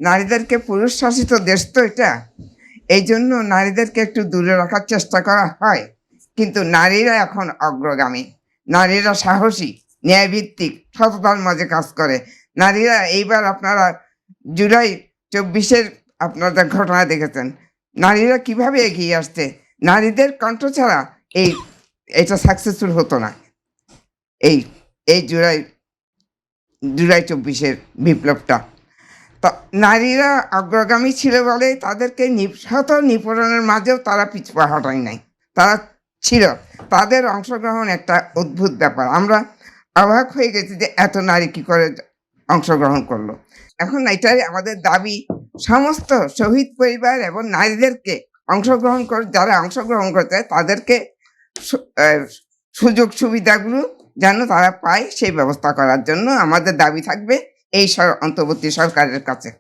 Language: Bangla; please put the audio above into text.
নারীদেরকে পুরুষ শাসিত দেশ তো এটা, এই জন্য নারীদেরকে একটু দূরে রাখার চেষ্টা করা হয়। কিন্তু নারীরা এখন অগ্রগামী, নারীরা সাহসী, ন্যায়ভিত্তিক, সততার মাঝে কাজ করে। নারীরা এইবার আপনারা জুলাই ২৪-এর আপনাদের ঘটনা দেখেছেন, নারীরা কিভাবে এগিয়ে আসছে। নারীদের কণ্ঠ ছাড়া এটা সাকসেসফুল হতো না। এই এই জুলাই ২৪-এর বিপ্লবটা। তো নারীরা অগ্রগামী ছিল বলে তাদেরকে শত নিপীড়নের মাঝেও তারা পিছপা হটায় নাই, তারা ছিল। তাদের অংশগ্রহণ একটা অদ্ভুত ব্যাপার। আমরা অবাক হয়ে গেছি যে এত নারী কী করে অংশগ্রহণ করলো। এখন এটাই আমাদের দাবি, সমস্ত শহীদ পরিবার এবং নারীদেরকে যারা অংশগ্রহণ করতে তাদেরকে সুযোগ সুবিধাগুলো যেন তারা পায় সেই ব্যবস্থা করার জন্য আমাদের দাবি থাকবে এই অন্তর্বর্তী সরকারের কাছে।